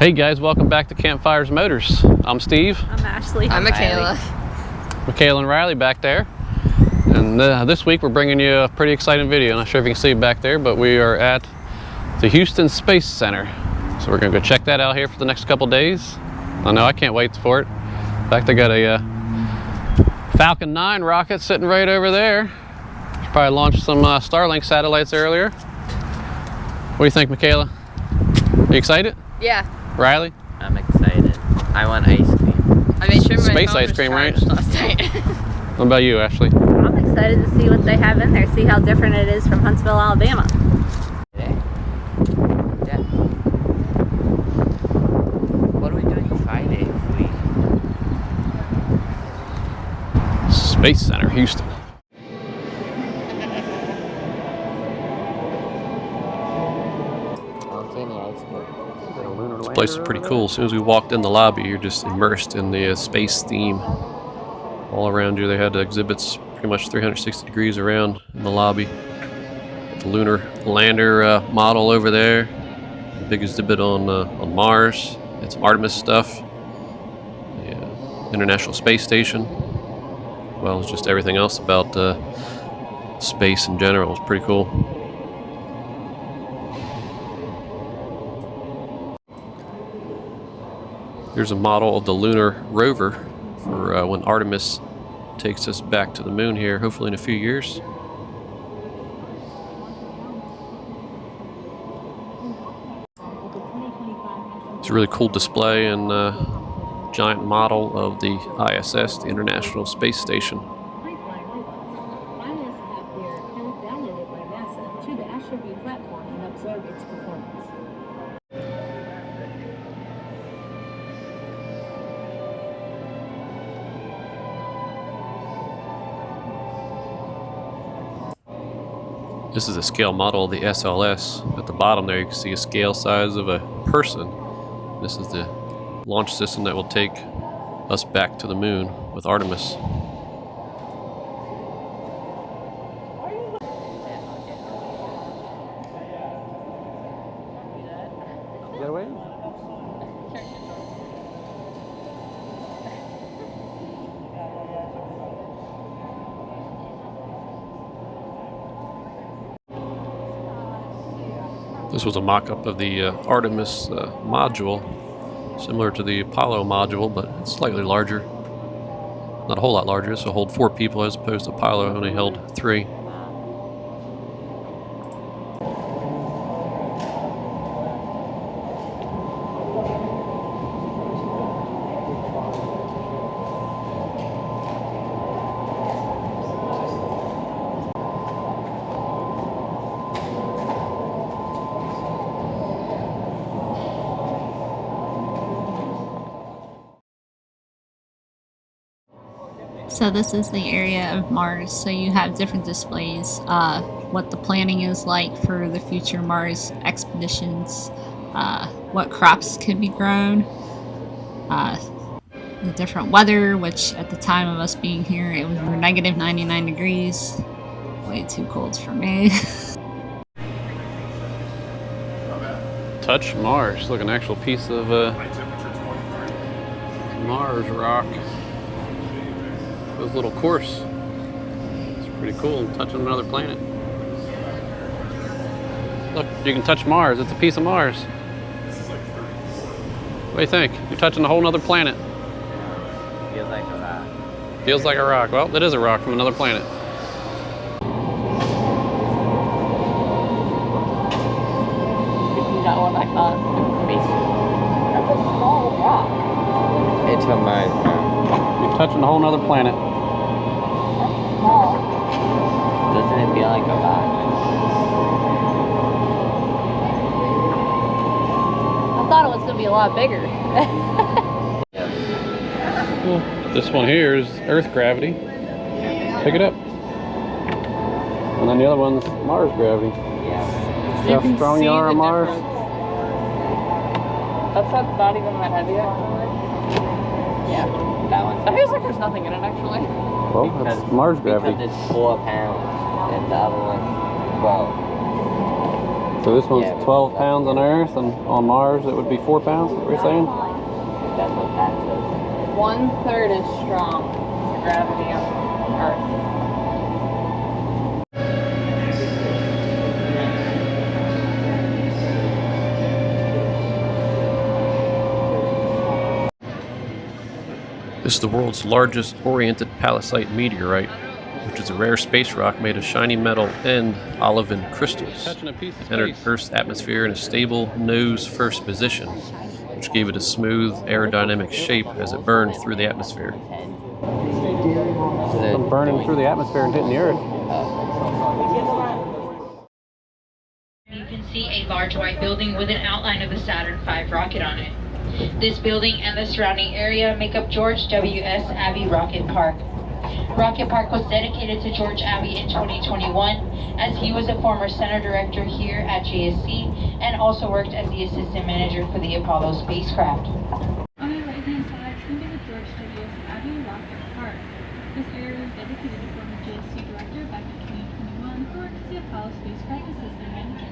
Hey guys, welcome back to Campfires Motors. I'm Steve. I'm Ashley. I'm Michaela. Michaela and Riley back there. And this week we're bringing you a pretty exciting video. I'm not sure if you can see it back there, but we are at the Houston Space Center. So we're gonna go check that out here for the next couple days. I know I can't wait for it. In fact, I got a Falcon 9 rocket sitting right over there. Should probably launched some Starlink satellites earlier. What do you think, Michaela? Are you excited? Yeah. Riley? I'm excited. I want ice cream. I made sure my Space phone ice was cream, right? charged last night. What about you, Ashley? I'm excited to see what they have in there, see how different it is from Huntsville, Alabama. Yeah. What are we doing Friday if we... Space Center, Houston. This place is pretty cool. As soon as we walked in the lobby, you're just immersed in the space theme. All around you, they had exhibits pretty much 360 degrees around in the lobby. The lunar lander model over there. The big exhibit on Mars. Had some Artemis stuff. The International Space Station. Well, it's just everything else about space in general. It's pretty cool. Here's a model of the lunar rover for when Artemis takes us back to the moon here, hopefully in a few years. It's a really cool display and giant model of the ISS, the International Space Station. This is a scale model of the SLS. At the bottom there you can see a scale size of a person. This is the launch system that will take us back to the moon with Artemis. Get away? This was a mock-up of the Artemis module, similar to the Apollo module, but it's slightly larger. Not a whole lot larger, so hold 4 people as opposed to Apollo only held 3. So this is the area of Mars, so you have different displays, what the planning is like for the future Mars expeditions, what crops could be grown, the different weather, which at the time of us being here, it was negative 99 degrees, way too cold for me. Touch Mars. Look, an actual piece of Mars rock. This little course. It's pretty cool. I'm touching another planet. Look, you can touch Mars. It's a piece of Mars. What do you think? You're touching a whole nother planet. Feels like a rock. Feels like a rock. Well, it is a rock from another planet. That one I thought. That's a small rock. It's a Mars now. You're touching a whole nother planet. That's small. Doesn't it feel like a rock? I thought it was going to be a lot bigger. Well, this one here is Earth gravity. Pick it up. And then the other one's Mars gravity. Yeah. See how strong you are on Mars? That's not even that heavy, actually. Yeah, that one. That feels like there's nothing in it, actually. Well, that's Mars gravity. Because it's 4 pounds and the other one's 12. So this one's Yeah, 12 pounds on Earth, and on Mars it would be 4 pounds, what you're saying? That's what that says. 1/3 as strong as the gravity of Earth. This is the world's largest oriented palisite meteorite, which is a rare space rock made of shiny metal and olivine crystals. It entered Earth's atmosphere in a stable nose-first position, which gave it a smooth aerodynamic shape as it burned through the atmosphere. From burning through the atmosphere and hitting the Earth. You can see a large white building with an outline of the Saturn V rocket on it. This building and the surrounding area make up George W.S. Abbey Rocket Park. Rocket Park was dedicated to George Abbey in 2021, as he was a former center director here at JSC and also worked as the assistant manager for the Apollo spacecraft. On the right-hand side is going to be the George W.S. Abbey Rocket Park. This area was dedicated to former JSC director back in 2021 who worked as the Apollo spacecraft assistant manager.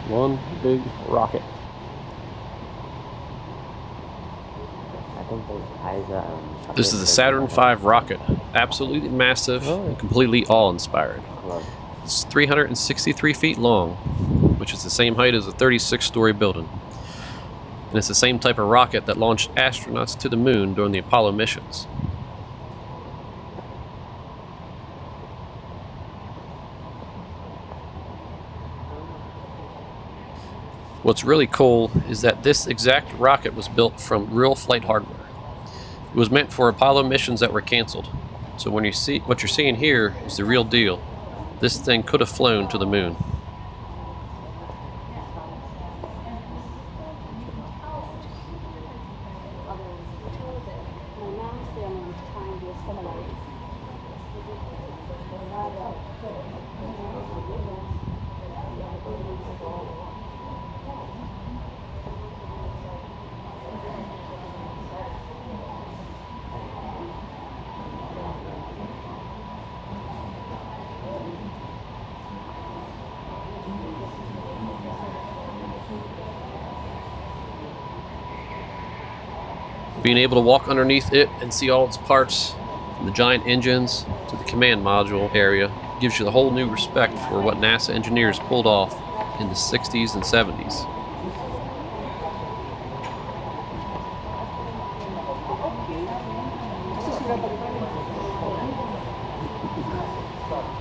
One big rocket. I think those guys, This is the Saturn V rocket, absolutely massive and completely awe-inspiring. It's 363 feet long, which is the same height as a 36-story building. And it's the same type of rocket that launched astronauts to the moon during the Apollo missions. What's really cool is that this exact rocket was built from real flight hardware. It was meant for Apollo missions that were canceled. So when you see what you're seeing here is the real deal. This thing could have flown to the moon. Being able to walk underneath it and see all its parts, from the giant engines to the command module area, gives you the whole new respect for what NASA engineers pulled off in the 60s and 70s.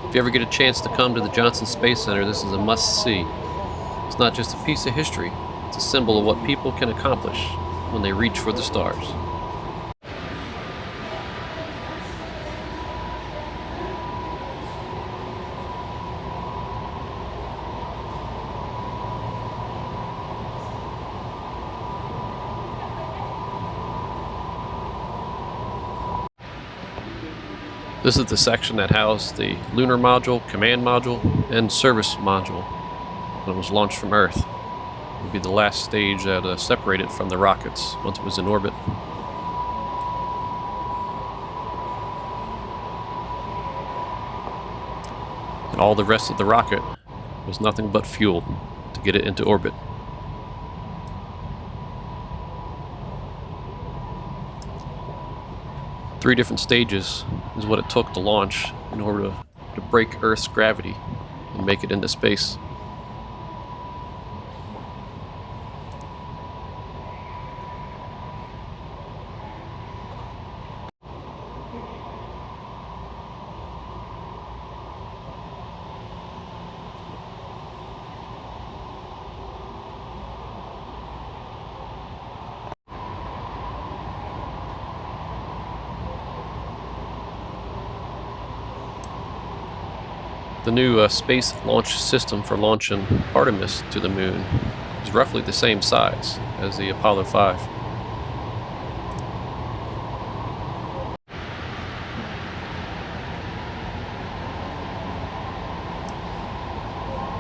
If you ever get a chance to come to the Johnson Space Center, this is a must-see. It's not just a piece of history, it's a symbol of what people can accomplish when they reach for the stars. This is the section that housed the lunar module, command module, and service module when it was launched from Earth. It would be the last stage that separated from the rockets once it was in orbit. And all the rest of the rocket was nothing but fuel to get it into orbit. Three different stages is what it took to launch in order to break Earth's gravity and make it into space. The new space launch system for launching Artemis to the moon is roughly the same size as the Apollo 5.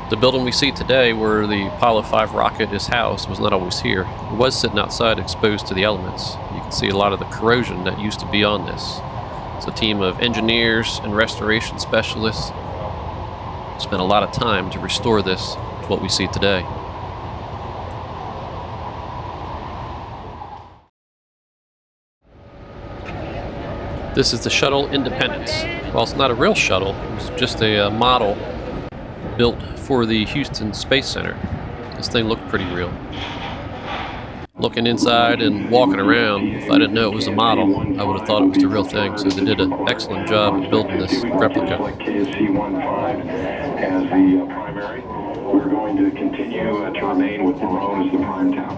The building we see today where the Apollo 5 rocket is housed was not always here. It was sitting outside exposed to the elements. You can see a lot of the corrosion that used to be on this. It's a team of engineers and restoration specialists spent a lot of time to restore this to what we see today. This is the Shuttle Independence. While it's not a real shuttle, it's just a model built for the Houston Space Center. This thing looked pretty real. Looking inside and walking around, if I didn't know it was a model, I would have thought it was the real thing. So they did an excellent job at building this replica. KSC-15 as the primary. We're going to continue to remain with Malone as the prime town.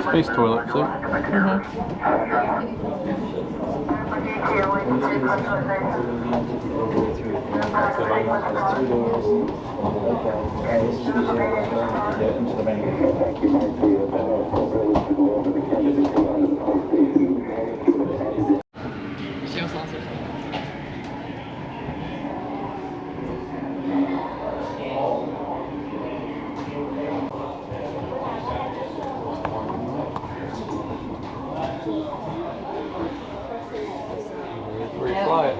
Space toilet, see? Where you fly it.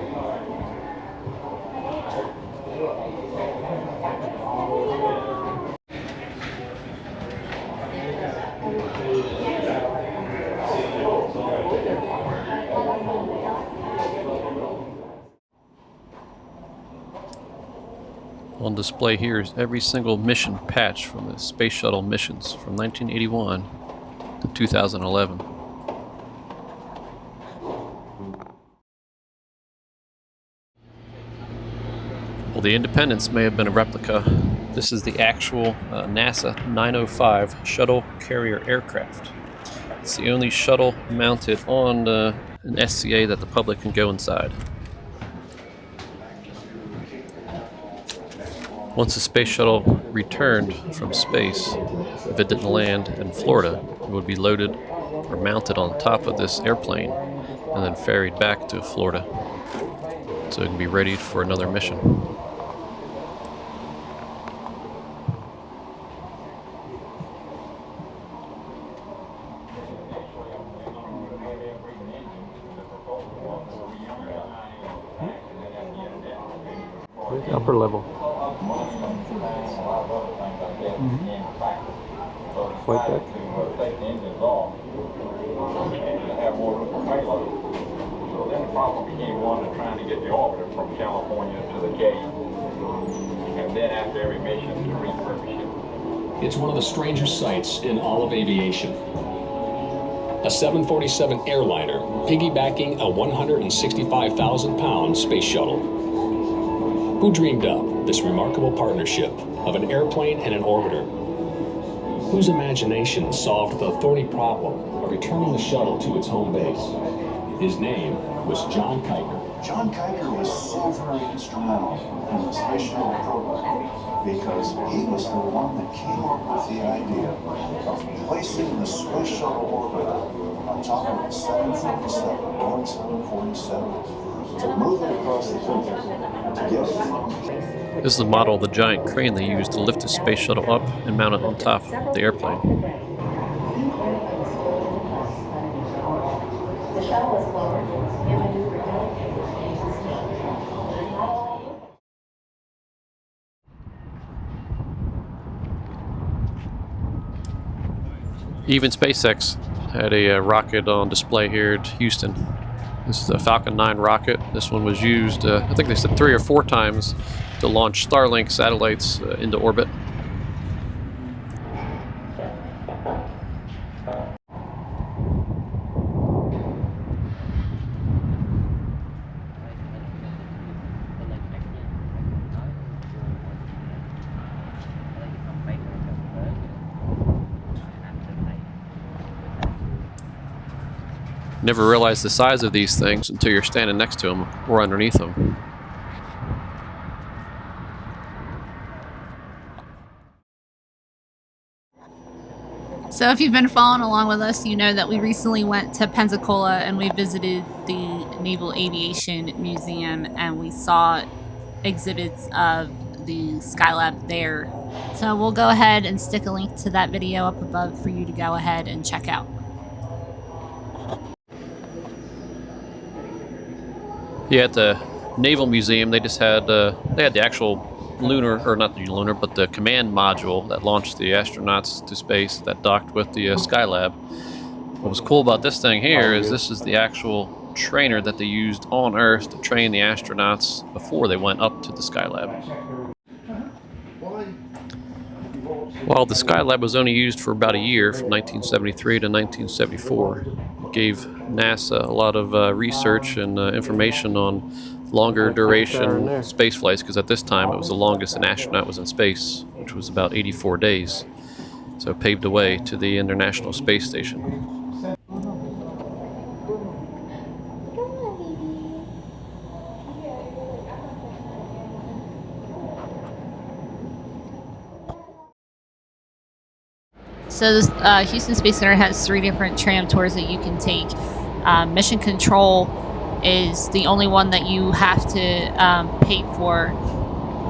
On display here is every single mission patch from the Space Shuttle missions from 1981 to 2011. Well, the Independence may have been a replica. This is the actual NASA 905 shuttle carrier aircraft. It's the only shuttle mounted on an SCA that the public can go inside. Once the space shuttle returned from space, if it didn't land in Florida, it would be loaded or mounted on top of this airplane and then ferried back to Florida so it can be ready for another mission. Upper level. Flight deck. So then the problem became one of trying to get the orbiter from California to the Cape, and then after every mission to refurbish it. It's one of the strangest sights in all of aviation. A 747 airliner piggybacking a 165,000-pound space shuttle. Who dreamed up this remarkable partnership of an airplane and an orbiter? Whose imagination solved the thorny problem of returning the shuttle to its home base? His name was John Kuiper. John Kuiper was so very instrumental in the space shuttle program because he was the one that came up with the idea of placing the space shuttle orbiter on top of the 747, Boeing 747, to move it across the country to get it from. This is the model of the giant crane they used to lift the space shuttle up and mount it on top of the airplane. Even SpaceX had a rocket on display here at Houston. This is a Falcon 9 rocket. This one was used, I think they said 3 or 4 times to launch Starlink satellites into orbit. Never realize the size of these things until you're standing next to them or underneath them. So if you've been following along with us, you know that we recently went to Pensacola and we visited the Naval Aviation Museum and we saw exhibits of the Skylab there. So we'll go ahead and stick a link to that video up above for you to go ahead and check out. Yeah, at the Naval Museum, they just had they had the actual lunar, or not the lunar, but the command module that launched the astronauts to space that docked with the Skylab. What was cool about this thing here is this is the actual trainer that they used on Earth to train the astronauts before they went up to the Skylab. While the Skylab was only used for about a year, from 1973 to 1974, it gave NASA a lot of research and information on longer duration space flights, because at this time it was the longest an astronaut was in space, which was about 84 days. So it paved the way to the International Space Station. So this Houston Space Center has 3 different tram tours that you can take. Mission Control is the only one that you have to pay for.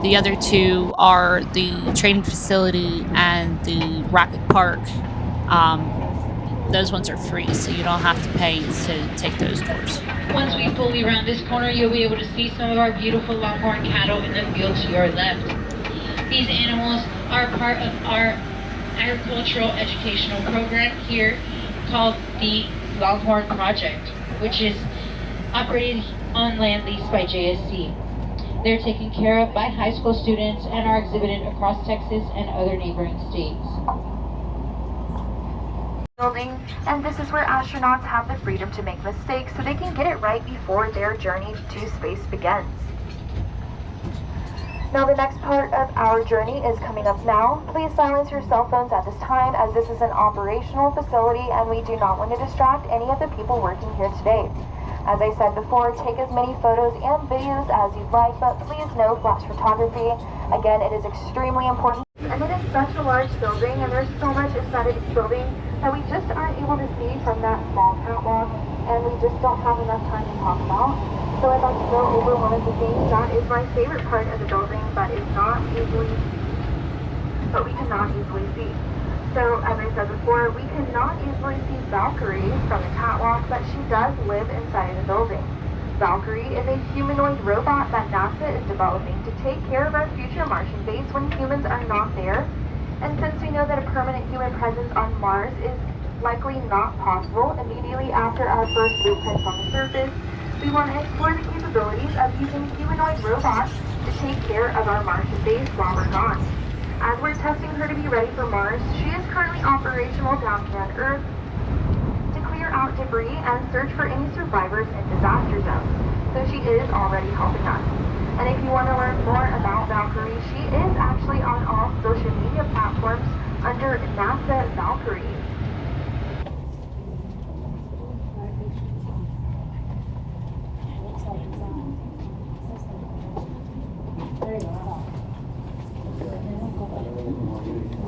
The other 2 are the training facility and the rocket park. Those ones are free, so you don't have to pay to take those tours. Once we fully round this corner, you'll be able to see some of our beautiful longhorn cattle in the field to your left. These animals are part of our agricultural educational program here called the Longhorn Project, which is operated on land leased by JSC. They're taken care of by high school students and are exhibited across Texas and other neighboring states. Building, and this is where astronauts have the freedom to make mistakes so they can get it right before their journey to space begins. Now the next part of our journey is coming up now. Please silence your cell phones at this time, as this is an operational facility and we do not want to distract any of the people working here today. As I said before, take as many photos and videos as you'd like, but please no flash photography. Again, it is extremely important. And it is such a large building and there's so much inside of this building that we just aren't able to see from that small catwalk, and we just don't have enough time to talk about. So I'd like to go over one of the things that is my favorite part of the building but we cannot easily see. So as I said before, we cannot easily see Valkyrie from the catwalk, but she does live inside of the building. Valkyrie is a humanoid robot that NASA is developing to take care of our future Martian base when humans are not there. And since we know that a permanent human presence on Mars is likely not possible immediately after our first blueprints on the surface, we want to explore the capabilities of using humanoid robots to take care of our Martian base while we're gone. As we're testing her to be ready for Mars, she is currently operational down here on Earth to clear out debris and search for any survivors in disaster zones. So she is already helping us. And if you want to learn more about Valkyrie, she is actually on all social media platforms under NASA Valkyrie.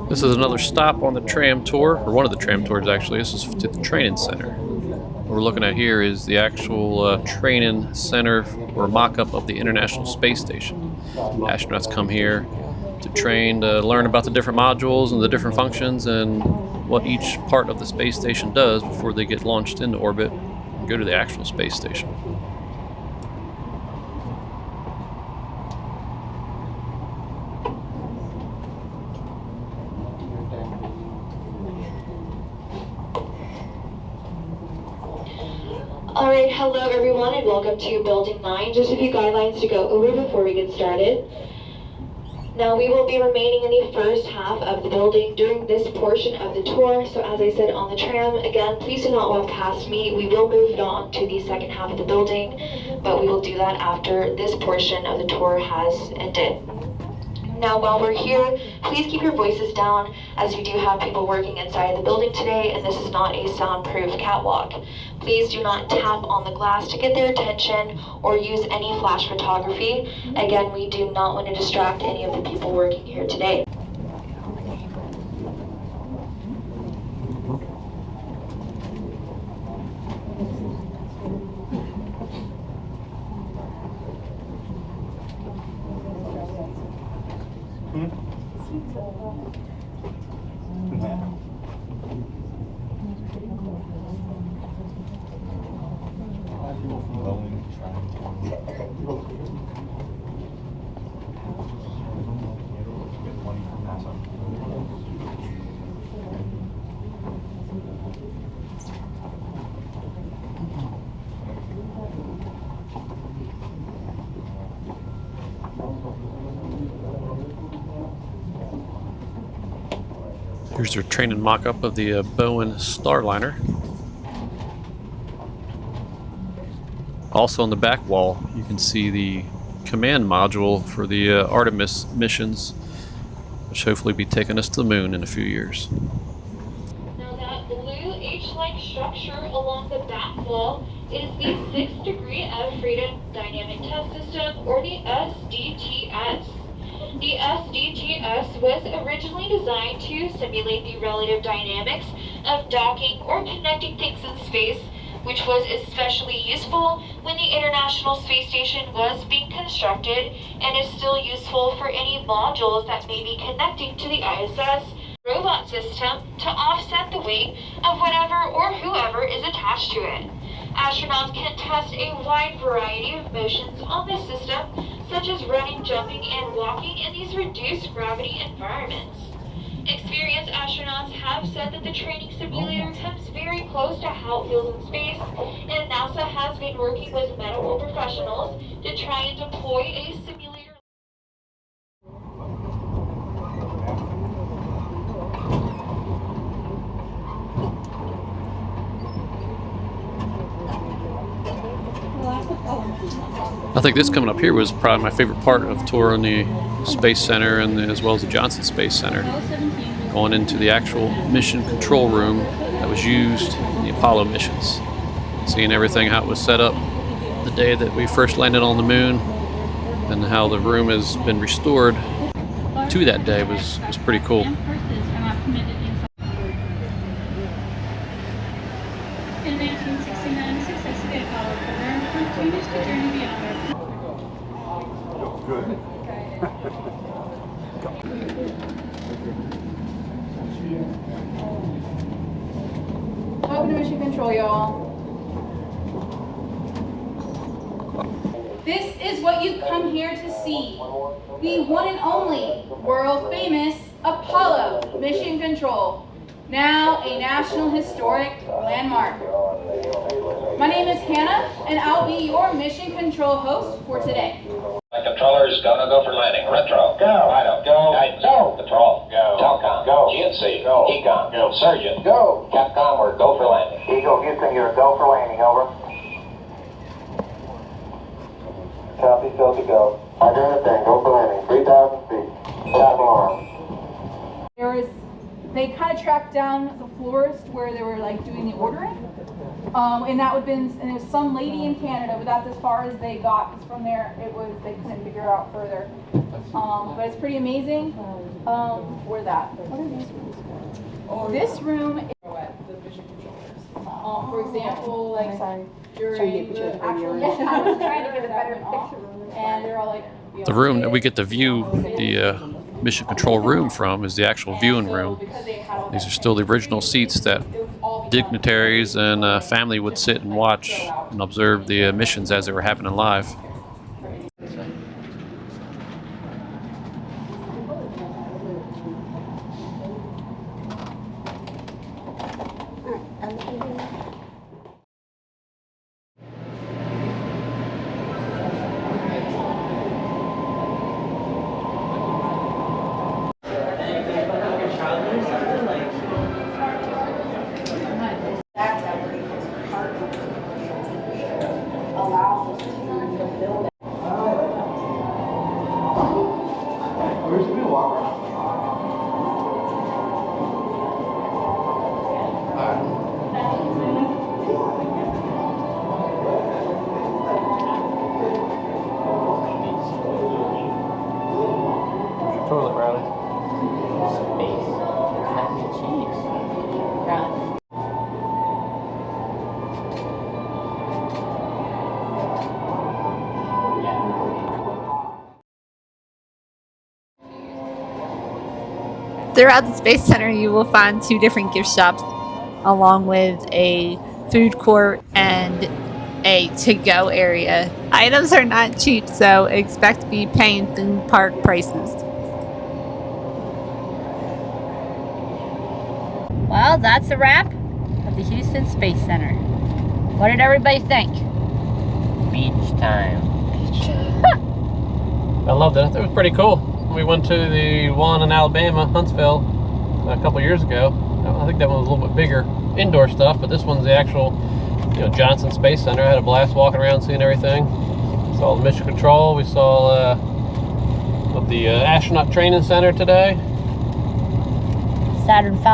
This is another stop on the tram tour, or one of the tram tours actually. This is to the training center. What we're looking at here is the actual training center or mock-up of the International Space Station. Astronauts come here to train, to learn about the different modules and the different functions and what each part of the space station does before they get launched into orbit and go to the actual space station. Alright. Alright, hello everyone and welcome to Building 9. Just a few guidelines to go over before we get started. Now we will be remaining in the first half of the building during this portion of the tour. So as I said on the tram, again, please do not walk past me. We will move it on to the second half of the building, but we will do that after this portion of the tour has ended. Now while we're here, please keep your voices down as we do have people working inside the building today and this is not a soundproof catwalk. Please do not tap on the glass to get their attention or use any flash photography. Again, we do not want to distract any of the people working here today. Here's their training mock-up of the Boeing Starliner. Also on the back wall, you can see the command module for the Artemis missions, which hopefully be taking us to the moon in a few years. Now that blue H-like structure along the back wall is the 6th degree of freedom dynamic test system, or the SDTS. The SDTS was originally designed to simulate the relative dynamics of docking or connecting things in space, which was especially useful when the International Space Station was being constructed and is still useful for any modules that may be connecting to the ISS robot system to offset the weight of whatever or whoever is attached to it. Astronauts can test a wide variety of motions on this system, such as running, jumping, and walking in these reduced gravity environments. Experienced astronauts have said that the training simulator comes very close to how it feels in space, and NASA has been working with medical professionals to try and deploy a simulator. I think this coming up here was probably my favorite part of touring the Space Center and as well as the Johnson Space Center. Going into the actual mission control room that was used in the Apollo missions. Seeing everything, how it was set up the day that we first landed on the moon and how the room has been restored to that day was pretty cool. In 1969, the success of the Apollo program continues to journey beyond our Good. Welcome to Mission Control, y'all. This is what you've come here to see. The one and only, world famous Apollo Mission Control. Now a National Historic Landmark. My name is Hannah, and I'll be your Mission Control host for today. Controllers, go for landing. Retro. Go. Vital. Go. Guidance. Go. Patrol. Go. Telcom. Go. GNC. Go. Econ. Go. Surgeon. Go. Capcom, we're go for landing. Eagle Houston, you're go for landing, over. Copy, still to go. I understand, go for landing. 3,000 feet. Stop alarm. They kind of tracked down the floors where they were like doing the ordering. And that would been, and it was some lady in Canada, but that's as far as they got, because from there it was, they couldn't figure it out further. But it's pretty amazing. Where that? What are these rooms for? This room is the mission controllers. For example, like during the actual mission, I was trying to get a better picture, and they're all like, The room that we get to view the mission control room from is the actual viewing room. These are still the original seats that dignitaries and family would sit and watch and observe the missions as they were happening live. Throughout the Space Center, you will find 2 different gift shops, along with a food court and a to-go area. Items are not cheap, so expect to be paying theme park prices. Well, that's a wrap of the Houston Space Center. What did everybody think? Beach time. I loved it. It was pretty cool. We went to the one in Alabama, Huntsville, a couple years ago. I think that one was a little bit bigger indoor stuff, but this one's the actual, Johnson Space Center. I had a blast walking around, seeing everything. Saw the mission control. We saw the astronaut training center today. Saturn V.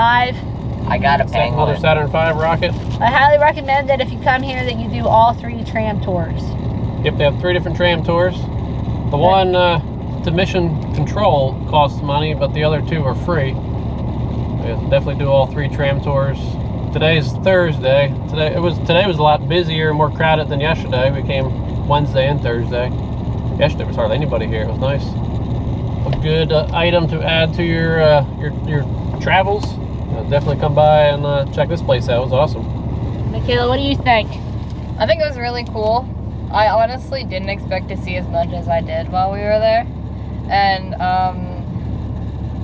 I got a penguin. Another Saturn V rocket. I highly recommend that if you come here that you do all 3 tram tours. Yep, they have 3 different tram tours. The one to mission control costs money, but the other 2 are free. Definitely do all 3 tram tours. Today's Thursday. Today was a lot busier and more crowded than yesterday. We came Wednesday and Thursday. Yesterday was hardly anybody here. It was nice. A good item to add to your travels. Definitely come by and check this place out. It was awesome. Michaela, what do you think? I think it was really cool. I honestly didn't expect to see as much as I did while we were there. And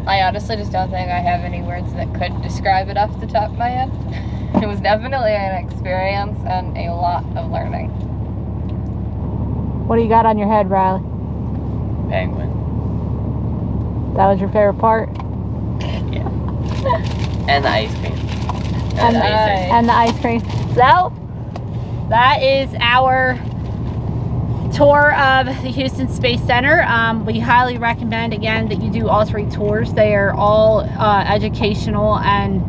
I honestly just don't think I have any words that could describe it off the top of my head. It was definitely an experience and a lot of learning. What do you got on your head, Riley? Penguin. That was your favorite part? Yeah. And the ice cream. And the ice cream. So, that is our tour of the Houston Space Center. We highly recommend, again, that you do all 3 tours. They are all educational and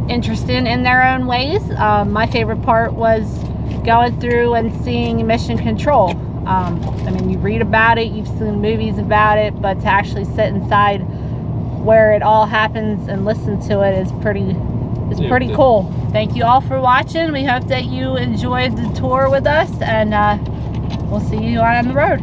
interesting in their own ways. My favorite part was going through and seeing mission control. I mean, you read about it, you've seen movies about it, but to actually sit inside where it all happens and listen to it is pretty cool. Thank you all for watching. We hope that you enjoyed the tour with us, and we'll see you on the road.